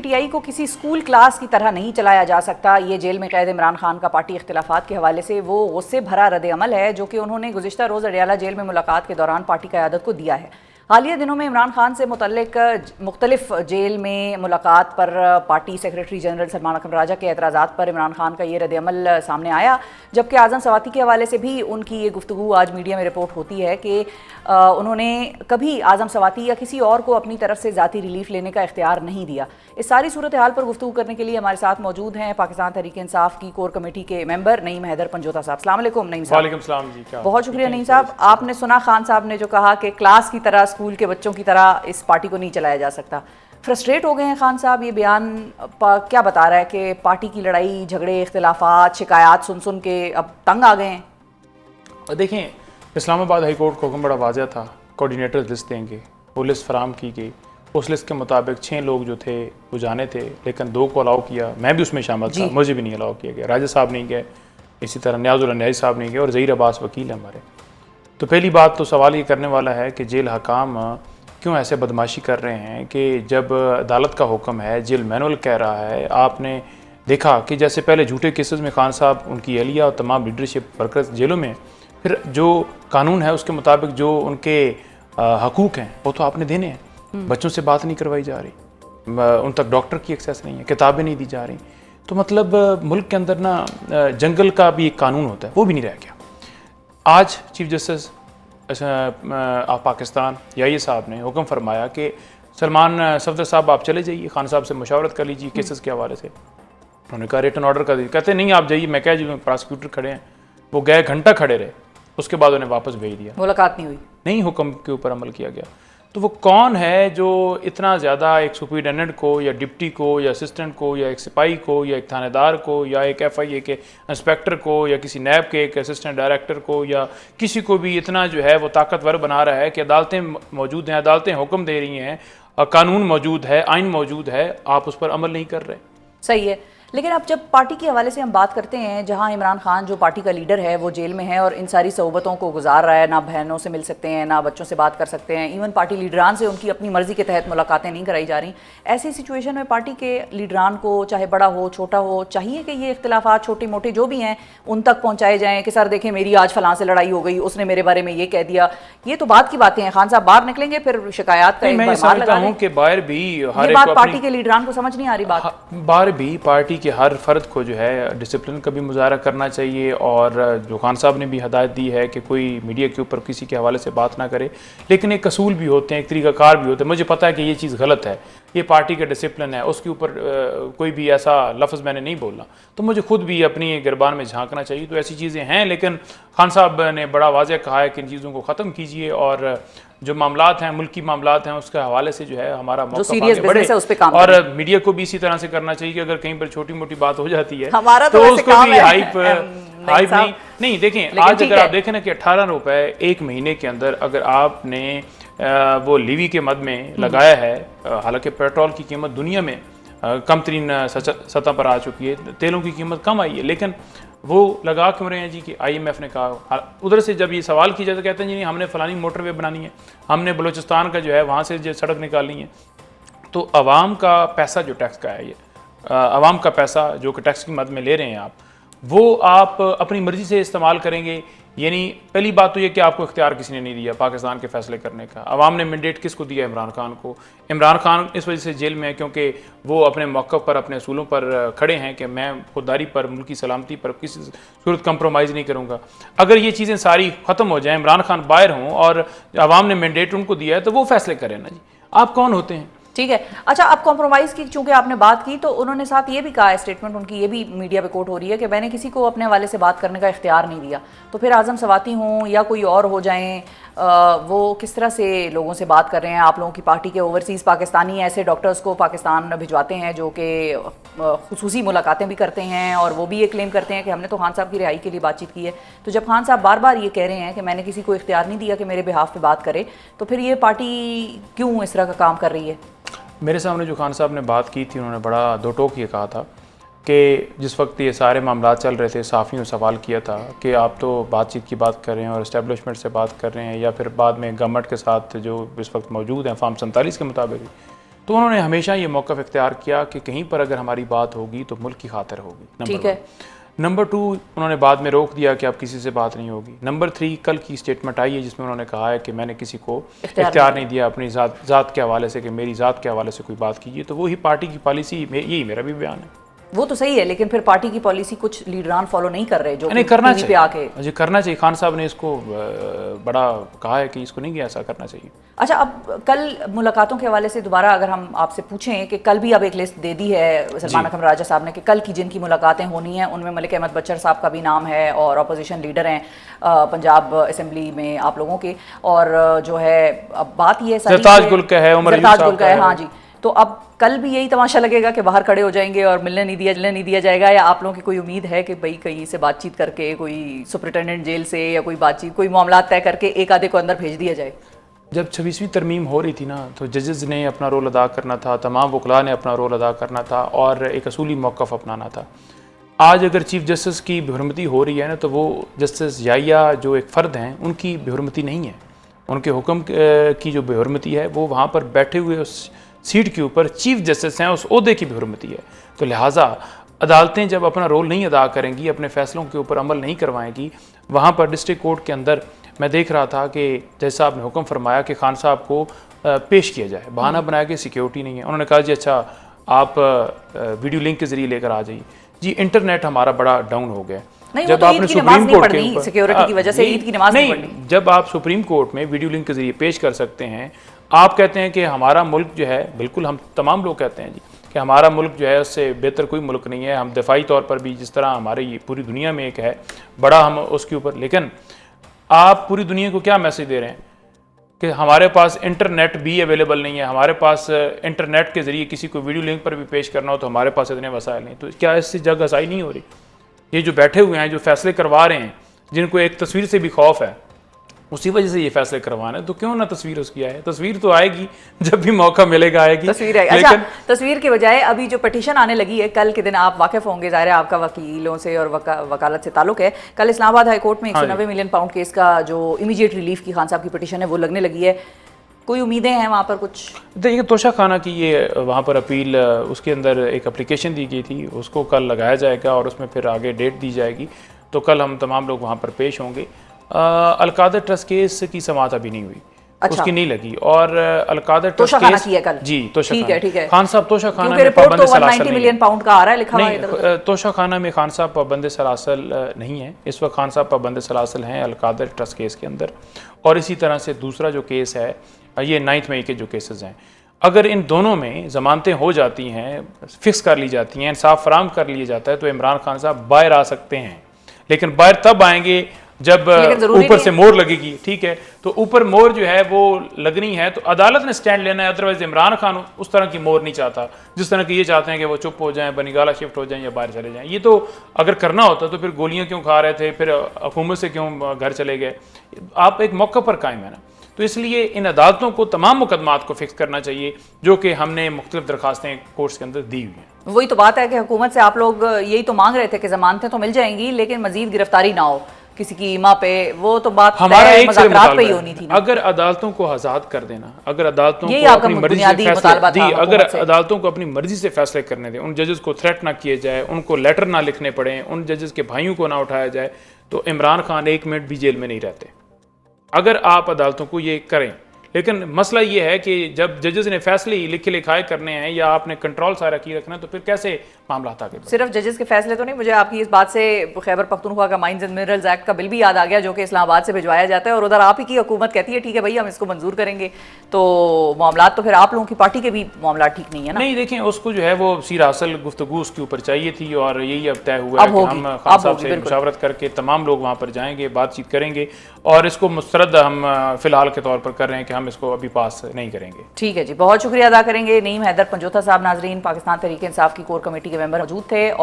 PTI को किसी school class की तरह नहीं चलाया जा सकता। ये जेल में कैद इमरान खान का पार्टी इख्तिलाफात के हवाले से वो गुस्से भरा रद्द-ए-अमल है जो कि उन्होंने गुज़िश्ता रोज़ अडयाला जेल में मुलाकात के दौरान पार्टी क़यादत को दिया है। हालिया दिनों में इमरान खान से मुतल्लिक मुख्तलिफ जेल में मुलाकात पर पार्टी सेक्रेटरी जनरल सलमान अकरम राजा के एतराज़ात पर इमरान खान का ये रद्द-ए-अमल सामने आया, जबकि आज़म सवाती के हवाले से भी उनकी ये गुफ्तगू आज मीडिया में रिपोर्ट होती है कि उन्होंने कभी आज़म सवाती या किसी और को अपनी तरफ से ज़ाती रिलीफ लेने का इख्तियार नहीं दिया। इस सारी सूरत हाल पर गुफ्तगू करने के लिए हमारे साथ मौजूद हैं पाकिस्तान तहरीक इंसाफ की कोर कमेटी के मेंबर नईम हैदर पंजोता साहब। अस्सलाम वालेकुम नईम साहब। वालेकुम सलाम जी। क्या बहुत शुक्रिया नईम साहब। आपने सुना खान साहब ने जो कहा कि क्लास की तरह, स्कूल के बच्चों की तरह इस पार्टी को नहीं चलाया जा सकता। फ्रस्ट्रेट हो गए हैं खान साहब। ये बयान क्या बता रहा है कि पार्टी की लड़ाई, झगड़े, इख्तिलाफात, शिकायत सुन सुन के अब तंग आ गए हैं। देखें, इस्लामाबाद हाई कोर्ट का हुक्म बड़ा वाज़ह था, कोऑर्डिनेटर्स लिस्ट देंगे, वो लिस्ट फराम की गई। उस लिस्ट के मुताबिक 6 लोग जो थे वो जाने थे, लेकिन 2 को अलाउ किया। मैं भी उसमें शामिल था, मुझे भी नहीं अलाउ किया गया। राजा साहब नहीं गए, इसी तरह न्याजुल न्याजी साहब नहीं गए, और ज़हीर अब्बास वकील है हमारे। तो पहली बात तो सवाल ये करने वाला है कि जेल हकाम क्यों ऐसे बदमाशी कर रहे हैं कि जब अदालत का हुक्म है, जेल मैनुअल कह रहा है। आपने देखा कि जैसे पहले झूठे केसेस में खान साहब, उनकी एहलिया और तमाम लीडरशिप वर्कर्स जेलों में, फिर जो कानून है उसके मुताबिक जो उनके हकूक़ हैं वो तो आपने देने हैं। बच्चों से बात नहीं करवाई जा रही, उन तक डॉक्टर की एक्सेस नहीं है, किताबें नहीं दी जा रही। तो मतलब मुल्क के अंदर ना जंगल का भी एक कानून होता है, वो भी नहीं रह गया। आज चीफ जस्टिस पाकिस्तान याही साहब ने हुक्म फरमाया कि सलमान सफदर साहब आप चले जाइए, खान साहब से मुशावरत कर लीजिए केसेस के हवाले से। उन्होंने कहा रिटन ऑर्डर कर दीजिए। कहते नहीं आप जाइए। मैं क्या जी, प्रोसिक्यूटर खड़े हैं। वो गए, घंटा खड़े रहे, उसके बाद उन्हें वापस भेज दिया। मुलाकात नहीं हुई, नहीं हुक्म के ऊपर अमल किया गया। तो वो कौन है जो इतना ज़्यादा एक सुपरिटेंडेंट को या डिप्टी को या असिस्टेंट को या एक सिपाही को या एक थानेदार को या एक FIA के इंस्पेक्टर को या किसी नैब के एक असिस्टेंट डायरेक्टर को या किसी को भी इतना जो है वो ताकतवर बना रहा है कि अदालतें मौजूद हैं, अदालतें हुक्म दे रही हैं, कानून मौजूद है, आइन मौजूद है, आप उस पर अमल नहीं कर रहे। सही है। लेकिन अब जब पार्टी के हवाले से हम बात करते हैं, जहां इमरान खान जो पार्टी का लीडर है वो जेल में है और इन सारी सोबतों को गुजार रहा है, ना बहनों से मिल सकते हैं, ना बच्चों से बात कर सकते हैं, इवन पार्टी लीडरान से उनकी अपनी मर्जी के तहत मुलाकातें नहीं कराई जा रही, ऐसी सिचुएशन में पार्टी के लीडरान को, चाहे बड़ा हो छोटा हो, चाहिए कि ये इख्तिलाफात छोटे मोटे जो भी हैं उन तक पहुँचाए जाएँ कि सर देखें मेरी आज फलां से लड़ाई हो गई, उसने मेरे बारे में ये कह दिया। ये तो बात की बातें हैं। खान साहब बाहर निकलेंगे फिर शिकायत का मैं समझता हूँ कि बाहर भी ये बात पार्टी के लीडरान को समझ नहीं आ रही। बात बाहर भी पार्टी के हर फर्द को जो है डिसिप्लिन का भी मुजाहरा करना चाहिए, और जो खान साहब ने भी हदायत दी है कि कोई मीडिया के ऊपर किसी के हवाले से बात ना करे। लेकिन एक असूल भी होते हैं, एक तरीक़ाकार भी होते हैं। मुझे पता है कि ये चीज़ गलत है, ये पार्टी का डिसिप्लिन है, उसके ऊपर कोई भी ऐसा लफ्ज़ मैंने नहीं बोला, तो मुझे खुद भी अपनी गिरबान में झांकना चाहिए। तो ऐसी चीज़ें हैं, लेकिन खान साहब ने बड़ा वाज़ेह कहा है कि इन चीज़ों को ख़त्म कीजिए, और जो मामलात हैं, मुल्की मामलात हैं, उसके हवाले से जो है हमारा मौक़िफ़ आगे बढ़े, उस पे काम और मीडिया को भी इसी तरह से करना चाहिए कि अगर कहीं पर छोटी मोटी बात हो जाती है हमारा तो उसको भी हाइप नहीं। देखें आज अगर आप देखें ना कि 18 रुपए 1 महीने के अंदर अगर आपने वो लीवी के मद में लगाया है, हालांकि पेट्रोल की कीमत दुनिया में कम तरीन सतह पर आ चुकी है, तेलों की कीमत कम आई है, लेकिन वो लगा क्यों रहे हैं जी कि IMF ने कहा। उधर से जब ये सवाल किया जाता कहते हैं जी नहीं हमने फलानी मोटरवे बनानी है, हमने बलूचिस्तान का जो है वहाँ से जो सड़क निकालनी है। तो आवाम का पैसा जो टैक्स का है, ये आवाम का पैसा जो कि टैक्स की मद में ले रहे हैं आप, वो आप अपनी मर्ज़ी से इस्तेमाल करेंगे। यानी पहली बात तो ये कि आपको इख्तियार किसी ने नहीं दिया पाकिस्तान के फैसले करने का। अवाम ने मैंडेट किसको दिया? इमरान खान को। इमरान खान इस वजह से जेल में है क्योंकि वो अपने मौक़िफ़ पर, अपने असूलों पर खड़े हैं कि मैं खुददारी पर, मुल्क की सलामती पर किसी सूरत कंप्रोमाइज़ नहीं करूँगा। अगर ये चीज़ें सारी ख़त्म हो जाएँ, इमरान खान बाहर हों और अवाम ने मैंडेट उनको दिया है, तो वो फैसले करें ना जी। आप कौन होते हैं? ठीक है। अच्छा, अब कॉम्प्रोमाइज़ की चूंकि आपने बात की, तो उन्होंने साथ ये भी कहा है, स्टेटमेंट उनकी ये भी मीडिया पे कोट हो रही है कि मैंने किसी को अपने हवाले से बात करने का इख्तियार नहीं दिया। तो फिर आज़म सवाती हों या कोई और हो जाएं, वो किस तरह से लोगों से बात कर रहे हैं? आप लोगों की पार्टी के ओवरसीज़ पाकिस्तानी ऐसे डॉक्टर्स को पाकिस्तान भिजवाते हैं जो कि खुसूसी मुलाकातें भी करते हैं, और वो भी ये क्लेम करते हैं कि हमने तो खान साहब की रिहाई के लिए बातचीत की है। तो जब खान साहब बार बार ये कह रहे हैं कि मैंने किसी को इख्तियार नहीं दिया कि मेरे बिहाफ पे बात करे, तो फिर ये पार्टी क्यों इस तरह का काम कर रही है? मेरे सामने जो खान साहब ने बात की थी, उन्होंने बड़ा दो टोक ये कहा था कि जिस वक्त ये सारे मामला चल रहे थे, साफ़ियों ने सवाल किया था कि आप तो बातचीत की बात कर रहे हैं और इस्टेब्लिशमेंट से बात कर रहे हैं, या फिर बाद में गवर्नमेंट के साथ जो इस वक्त मौजूद हैं फॉर्म 47 के मुताबिक, तो उन्होंने हमेशा ये मौक़िफ़ इख्तियार किया कि कहीं पर अगर हमारी बात होगी तो मुल्क की खातिर होगी। ठीक है। नंबर 2, उन्होंने बाद में रोक दिया कि अब किसी से बात नहीं होगी। नंबर 3, कल की स्टेटमेंट आई है जिसमें उन्होंने कहा है कि मैंने किसी को इख्तियार नहीं दिया अपनी ज़ात के हवाले से कि मेरी ज़ात के हवाले से कोई बात कीजिए। तो वही पार्टी की पॉलिसी, यही मेरा भी बयान है। वो तो सही है, लेकिन फिर पार्टी की पॉलिसी कुछ लीडरान फॉलो नहीं कर रहे, जो नहीं करना टीवी पे आके चाहिए, करना चाहिए। खान साहब ने इसको बड़ा कहा है कि इसको नहीं ऐसा करना चाहिए। अच्छा, अब कल मुलाकातों के हवाले से दोबारा अगर हम आपसे पूछें कि कल भी अब एक लिस्ट दे दी है सलमान अकरम राजा साहब ने कि कल की जिनकी मुलाकातें होनी हैं उनमें मलिक अहमद बच्चर साहब का भी नाम है और अपोजिशन लीडर हैं पंजाब असेंबली में आप लोगों के, और जो है अब बात ये ज़रताज गुल का है, उमर अयूब साहब का है। हाँ जी, तो अब कल भी यही तमाशा लगेगा कि बाहर खड़े हो जाएंगे और मिलने नहीं दिया जाएगा, या आप लोगों की कोई उम्मीद है कि भाई कहीं से बातचीत करके कोई सुपरिटेंडेंट जेल से या कोई बातचीत, कोई मामला तय करके एक आधे को अंदर भेज दिया जाए? जब 26वीं तरमीम हो रही थी ना, तो जजेस ने अपना रोल अदा करना था, तमाम वकला ने अपना रोल अदा करना था और एक असूली मौक़िफ़ अपनाना था। आज अगर चीफ जस्टिस की बेहुरमती हो रही है ना, तो वो जस्टिस याहिया जो एक फ़र्द हैं उनकी बेहुरमती नहीं है, उनके हुक्म की जो बेहुरमती है वो वहाँ पर बैठे हुए उस सीट के ऊपर चीफ जस्टिस हैं, उस ओहदे की बेहुरमती है। तो लिहाजा अदालतें जब अपना रोल नहीं अदा करेंगी, अपने फ़ैसलों के ऊपर अमल नहीं करवाएंगी, वहाँ पर डिस्ट्रिक्ट कोर्ट के अंदर मैं देख रहा था कि जज साहब ने हुक्म फरमाया कि खान साहब को पेश किया जाए, बहाना बनाया कि सिक्योरिटी नहीं है। उन्होंने कहा जी अच्छा आप वीडियो लिंक के ज़रिए लेकर आ जाइए। जी इंटरनेट हमारा बड़ा डाउन हो गया। जब आपने सुप्रीम कोर्ट के ऊपर सिक्योरिटी की वजह से ईद की नमाज नहीं पढ़नी, जब आप सुप्रीम कोर्ट में वीडियो लिंक के जरिए पेश कर सकते हैं, आप कहते हैं कि हमारा मुल्क जो है, बिल्कुल हम तमाम लोग कहते हैं जी कि हमारा मुल्क जो है उससे बेहतर कोई मुल्क नहीं है, हम दिफाई तौर पर भी जिस तरह हमारे ये पूरी दुनिया में एक है बड़ा, हम उसके ऊपर, लेकिन आप पूरी दुनिया को क्या मैसेज दे रहे हैं कि हमारे पास इंटरनेट भी अवेलेबल नहीं है, हमारे पास इंटरनेट के ज़रिए किसी को वीडियो लिंक पर भी पेश करना हो तो हमारे पास इतने वसाइल नहीं। तो क्या इससे जग हसाई नहीं हो रही? ये जो बैठे हुए हैं, जो फैसले करवा रहे हैं, जिनको एक तस्वीर से भी खौफ है, उसी वजह से ये फैसले करवाना है, तो क्यों ना तस्वीर उसकी आए? तस्वीर तो आएगी जब भी मौका मिलेगा, आएगी तस्वीर है। अच्छा, तस्वीर के बजाय अभी जो पिटीशन आने लगी है, कल के दिन आप वाकिफ होंगे, ज़ाहिर है आपका वकीलों से और वकालत से ताल्लुक है। कल इस्लामाबाद हाई कोर्ट में 190 मिलियन पाउंड केस का जो इमीडिएट रिलीफ की खान साहब की पिटीशन है वो लगने लगी है। कोई उम्मीदें हैं वहाँ पर कुछ? देखिए, तोशा खाना की ये वहाँ पर अपील, उसके अंदर एक एप्लीकेशन दी गई थी, उसको कल लगाया जाएगा और उसमें फिर आगे डेट दी जाएगी। तो कल हम तमाम लोग वहाँ पर पेश होंगे। अलकादर ट्रस्ट केस की समाअत अभी नहीं हुई। अच्छा। उसकी नहीं लगी, और अलकादर ट्रस्ट केस की है कल। जी, तोशा ठीक है। खान साहब तोशा खाना में पाबंद सलासल मिलियन पाउंड का आ रहा है लिखा हुआ है। तोशा खाना में खान साहब पाबंद सलासल नहीं है इस वक्त, खान साहब पाबंद सलासल हैं अलकादर ट्रस्ट केस के अंदर। और इसी तरह से दूसरा जो केस है, ये 9 मई के जो केसेस हैं, अगर इन दोनों में ज़मानतें हो जाती हैं, फिक्स कर ली जाती हैं, इंसाफ फराम कर लिया जाता है, तो इमरान खान साहब बाहर आ सकते हैं। लेकिन बाहर तब आएंगे जब ऊपर से मोहर लगेगी। ठीक है, तो ऊपर मोहर जो है वो लगनी है तो अदालत ने स्टैंड लेना है। अदरवाइज इमरान खान उस तरह की मोहर नहीं चाहता जिस तरह की ये चाहते हैं कि वो चुप हो जाएं, बनीगाला शिफ्ट हो जाएं या बाहर चले जाएं। ये तो अगर करना होता तो फिर गोलियां क्यों खा रहे थे, फिर हुकूमत से क्यों घर चले गए? आप एक मौके पर कायम है ना। तो इसलिए इन अदालतों को तमाम मुकदमात को फिक्स करना चाहिए जो कि हमने मुख्तलिफ दरखास्तें कोर्ट्स के अंदर दी हुई हैं। वही तो बात है कि हुकूमत से आप लोग यही तो मांग रहे थे कि जमानतें तो मिल जाएंगी लेकिन मजीद गिरफ्तारी ना हो किसी की ईमा पे। वो तो बात हमारा एक मुज़ाकरात पे ही होनी थी ना। अगर अदालतों को आज़ाद कर देना, अगर अदालतों को अपनी मर्जी से अगर अदालतों को अपनी मर्जी से फैसले करने दें, उन जजेस को थ्रेट ना किए जाए, उनको लेटर ना लिखने पड़े, उन जजेस के भाइयों को ना उठाया जाए, तो इमरान खान 1 मिनट भी जेल में नहीं रहते अगर आप अदालतों को ये करें। लेकिन मसला ये है कि जब जजेस ने फैसले लिखे लिखाए करने हैं या आपने कंट्रोल सारा की रखना है तो फिर कैसे मामला आगे बढ़े? सिर्फ जजेस के फैसले तो नहीं, मुझे आपकी इस बात से खैबर पख्तूनख्वा का माइंस एंड मिनरल्स एक्ट का बिल भी याद आ गया जो कि इस्लामाबाद से भिजवाया जाता है और उधर आप ही की हुकूमत कहती है ठीक है भाई हम इसको मंजूर करेंगे, तो मामला तो फिर आप लोगों की पार्टी के भी मामला ठीक नहीं है ना। नहीं देखें, उसको जो है वो सीरा असल गुफ्तगू उसके ऊपर चाहिए थी और यही अब तय हुआ है कि हम खान साहब से मुशावरत करके तमाम लोग वहाँ पर जाएंगे, बातचीत करेंगे और इसको मुस्तरद हम फिलहाल के तौर पर कर रहे हैं कि हम इसको अभी पास नहीं करेंगे। ठीक है जी, बहुत शुक्रिया अदा करेंगे। नईम हैदर पंजोथा साहब नाजरीन पाकिस्तान तहरीक इंसाफ की कोर कमेटी के मेंबर मौजूद थे।